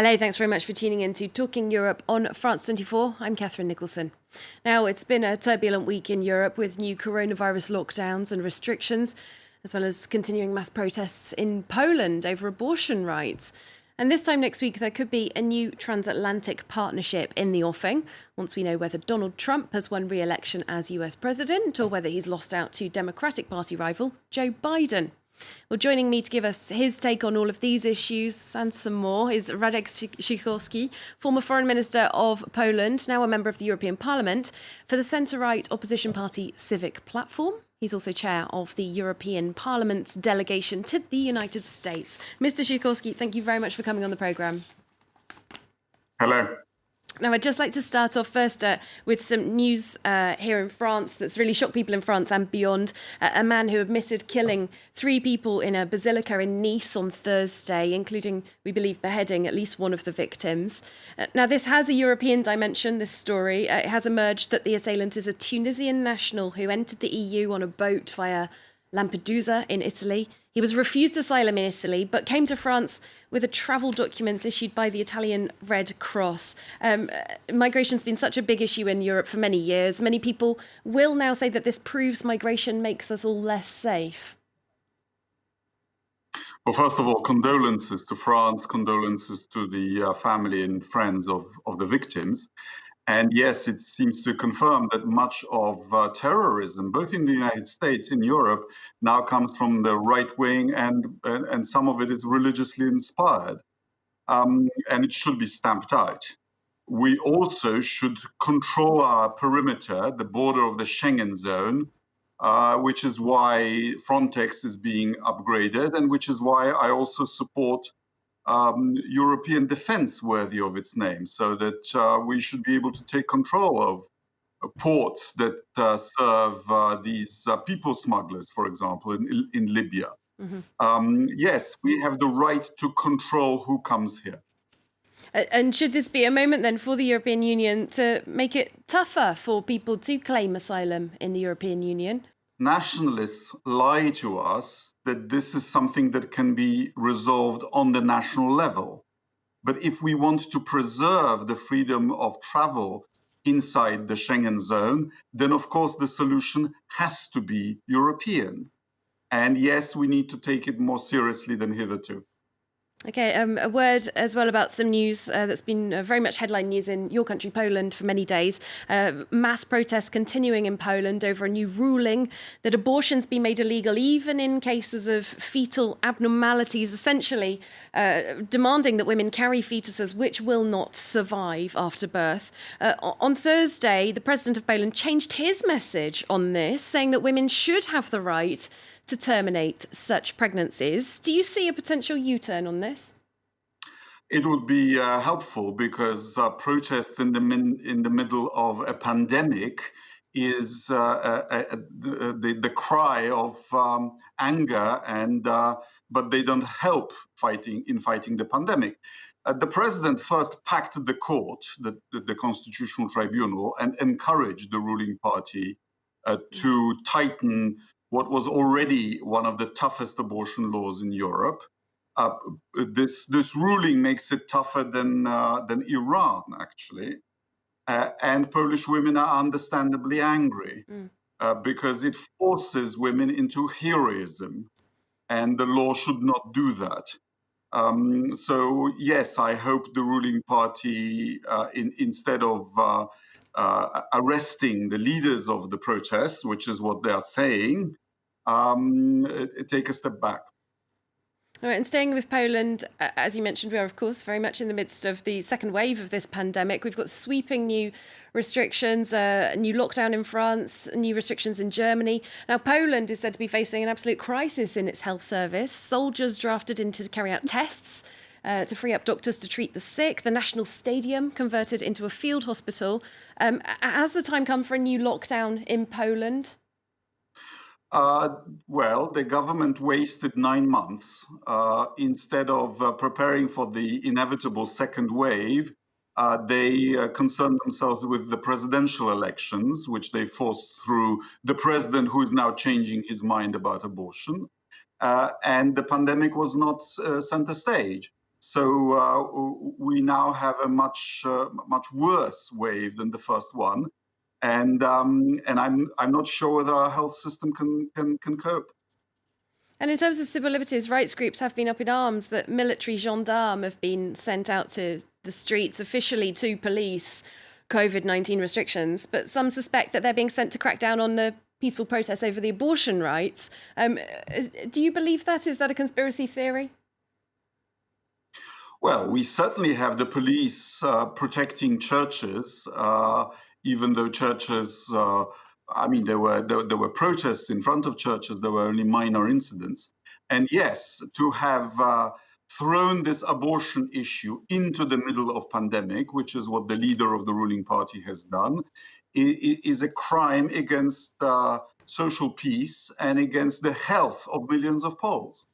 Hello, thanks very much for tuning in to Talking Europe on France 24. I'm Catherine Nicholson. Now, it's been a turbulent week in Europe with new coronavirus lockdowns and restrictions, as well as continuing mass protests in Poland over abortion rights. And this time next week, there could be a new transatlantic partnership in the offing, once we know whether Donald Trump has won re-election as US president or whether he's lost out to Democratic Party rival Joe Biden. Well, joining me to give us his take on all of these issues and some more is Radoslaw Sikorski, former Foreign Minister of Poland, now a member of the European Parliament for the centre-right opposition party Civic Platform. He's also chair of the European Parliament's delegation to the United States. Mr. Sikorski, thank you very much for coming on the programme. Hello. Now, I'd just like to start off first with some news here in France that's really shocked people in France and beyond. A man who admitted killing 3 people in a basilica in Nice on Thursday, including, we believe, beheading at least one of the victims. Now, this has a European dimension, this story. It has emerged that the assailant is a Tunisian national who entered the EU on a boat via Lampedusa in Italy. He was refused asylum in Italy, but came to France with a travel document issued by the Italian Red Cross. Migration's been such a big issue in Europe for many years. Many people will now say that this proves migration makes us all less safe. Well, first of all, condolences to France, condolences to the family and friends of the victims. And yes, it seems to confirm that much of terrorism, both in the United States, in Europe, now comes from the right wing, and some of it is religiously inspired. And it should be stamped out. We also should control our perimeter, the border of the Schengen zone, which is why Frontex is being upgraded, and which is why I also support European defense worthy of its name, so that we should be able to take control of ports that serve these people smugglers, for example, in Libya. Mm-hmm. Yes, we have the right to control who comes here. And should this be a moment then for the European Union to make it tougher for people to claim asylum in the European Union? Nationalists lie to us that this is something that can be resolved on the national level. But if we want to preserve the freedom of travel inside the Schengen zone, then of course the solution has to be European. And yes, we need to take it more seriously than hitherto. OK, a word as well about some news that's been very much headline news in your country, Poland, for many days. Mass protests continuing in Poland over a new ruling that abortions be made illegal, even in cases of fetal abnormalities, essentially demanding that women carry fetuses which will not survive after birth. On Thursday, the president of Poland changed his message on this, saying that women should have the right to terminate such pregnancies. Do you see a potential U-turn on this? It would be helpful, because protests in the middle of a pandemic is the cry of anger, and but they don't help fighting the pandemic. The president first packed the court, the Constitutional Tribunal, and encouraged the ruling party to tighten what was already one of the toughest abortion laws in Europe. This ruling makes it tougher than Iran, actually. And Polish women are understandably angry because it forces women into heroism, and the law should not do that. So yes, I hope the ruling party, instead of arresting the leaders of the protests, which is what they are saying, take a step back. All right, and staying with Poland, as you mentioned, we are, of course, very much in the midst of the second wave of this pandemic. We've got sweeping new restrictions, a new lockdown in France, new restrictions in Germany. Now, Poland is said to be facing an absolute crisis in its health service. Soldiers drafted in to carry out tests to free up doctors to treat the sick. The National Stadium converted into a field hospital. Has the time come for a new lockdown in Poland? Well, the government wasted 9 months. Instead of preparing for the inevitable second wave, they concerned themselves with the presidential elections, which they forced through the president, who is now changing his mind about abortion. And the pandemic was not center stage. So we now have a much worse wave than the first one, and I'm not sure whether our health system can cope. And in terms of civil liberties, rights groups have been up in arms that military gendarmes have been sent out to the streets officially to police COVID-19 restrictions, but some suspect that they're being sent to crack down on the peaceful protests over the abortion rights. Do you believe that? Is that a conspiracy theory? Well, we certainly have the police protecting churches, even though churches. I mean, there were protests in front of churches. There were only minor incidents, and yes, to have thrown this abortion issue into the middle of pandemic, which is what the leader of the ruling party has done, is a crime against social peace and against the health of millions of Poles.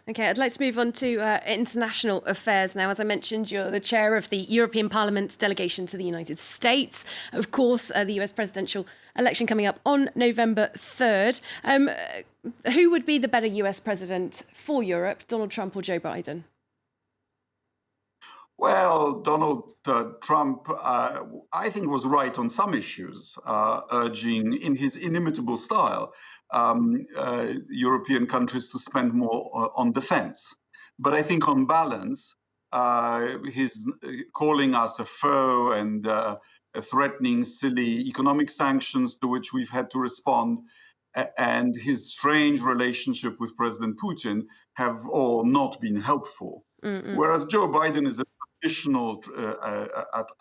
Okay, I'd like to move on to international affairs now. As I mentioned, you're the chair of the European Parliament's delegation to the United States. Of course, the US presidential election coming up on November 3rd. Who would be the better US president for Europe, Donald Trump or Joe Biden? Well, Donald Trump, I think, was right on some issues, urging in his inimitable style European countries to spend more on defense. But I think on balance, his calling us a foe and threatening silly economic sanctions to which we've had to respond, and his strange relationship with President Putin have all not been helpful. Whereas Joe Biden is a traditional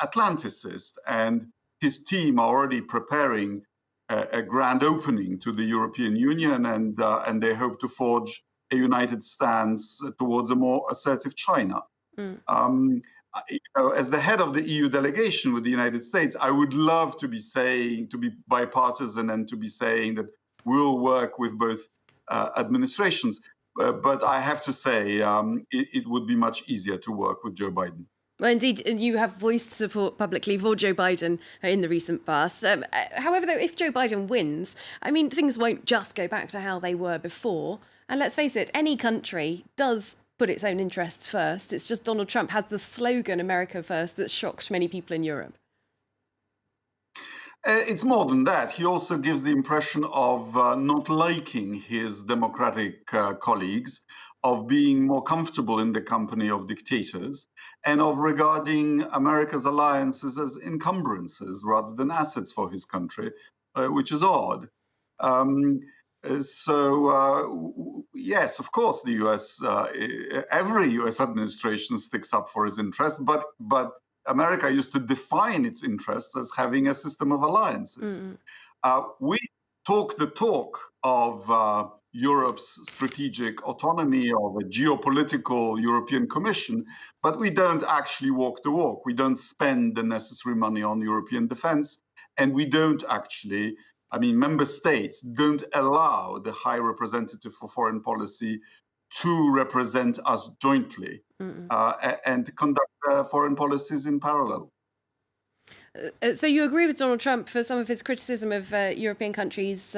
Atlanticist, and his team are already preparing a grand opening to the European Union, and they hope to forge a united stance towards a more assertive China. As the head of the EU delegation with the United States, I would love to be bipartisan and to be saying that we'll work with both administrations. But I have to say, it would be much easier to work with Joe Biden. Well, indeed, you have voiced support publicly for Joe Biden in the recent past. However, though, if Joe Biden wins, I mean, things won't just go back to how they were before. And let's face it, any country does put its own interests first. It's just Donald Trump has the slogan America First that's shocked many people in Europe. It's more than that. He also gives the impression of not liking his democratic colleagues, of being more comfortable in the company of dictators, and of regarding America's alliances as encumbrances rather than assets for his country, which is odd. Yes, of course, the US, every US administration sticks up for his interests, but America used to define its interests as having a system of alliances. We talk the talk of Europe's strategic autonomy, of a geopolitical European Commission, but we don't actually walk the walk. We don't spend the necessary money on European defense, and we don't actually, member states don't allow the High Representative for Foreign Policy to represent us jointly and conduct foreign policies in parallel. So you agree with Donald Trump for some of his criticism of European countries'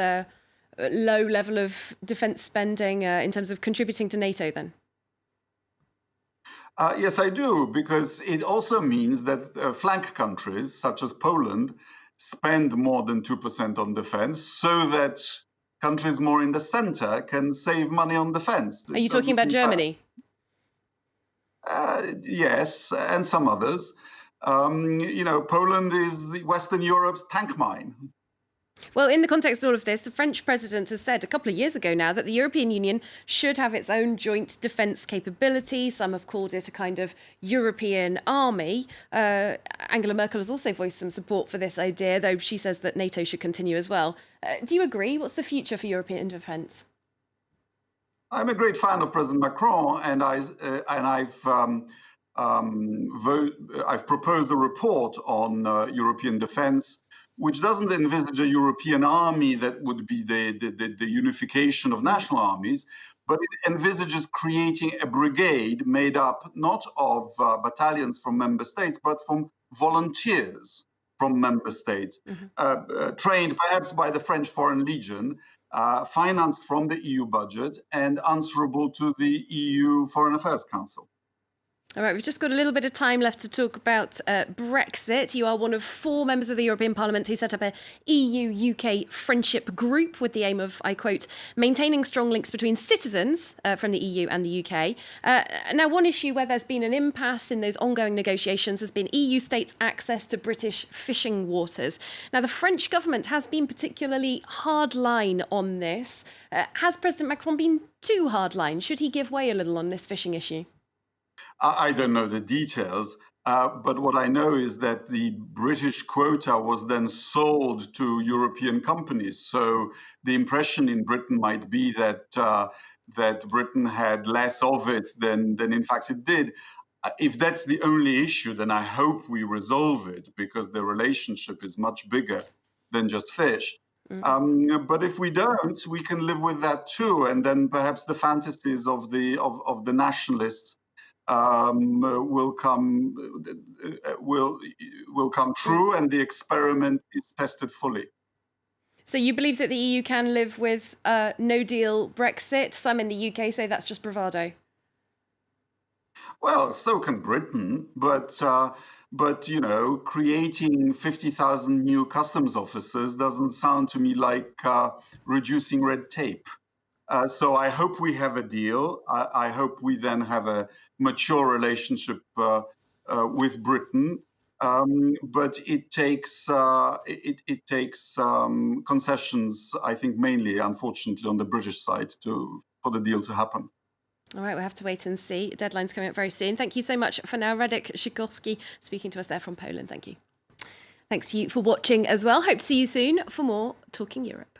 low level of defence spending in terms of contributing to NATO then? Yes, I do, because it also means that flank countries such as Poland spend more than 2% on defence, so that countries more in the centre can save money on defence. Are you talking about Germany? Yes, and some others. Poland is Western Europe's tank mine. Well, in the context of all of this, the French president has said a couple of years ago now that the European Union should have its own joint defence capability. Some have called it a kind of European army. Angela Merkel has also voiced some support for this idea, though she says that NATO should continue as well. Do you agree? What's the future for European defence? I'm a great fan of President Macron, and I've proposed a report on European defence, which doesn't envisage a European army that would be the unification of national armies, but it envisages creating a brigade made up not of battalions from member states, but from volunteers from member states, trained perhaps by the French Foreign Legion, financed from the EU budget and answerable to the EU Foreign Affairs Council. All right, we've just got a little bit of time left to talk about Brexit. You are one of 4 members of the European Parliament who set up a EU-UK friendship group with the aim of, I quote, maintaining strong links between citizens from the EU and the UK. Now, one issue where there's been an impasse in those ongoing negotiations has been EU states' access to British fishing waters. Now, the French government has been particularly hardline on this. Has President Macron been too hardline? Should he give way a little on this fishing issue? I don't know the details, but what I know is that the British quota was then sold to European companies. So the impression in Britain might be that that Britain had less of it than in fact it did. If that's the only issue, then I hope we resolve it, because the relationship is much bigger than just fish. But if we don't, we can live with that too, and then perhaps the fantasies of the nationalists will come true, and the experiment is tested fully. So you believe that the EU can live with no deal Brexit? Some in the UK say that's just bravado. Well, so can Britain, but creating 50,000 new customs officers doesn't sound to me like reducing red tape. So I hope we have a deal. I hope we then have a mature relationship with Britain. But it takes concessions, I think, mainly, unfortunately, on the British side for the deal to happen. All right, we'll have to wait and see. Deadline's coming up very soon. Thank you so much for now, Radoslaw Sikorski, speaking to us there from Poland. Thank you. Thanks to you for watching as well. Hope to see you soon for more Talking Europe.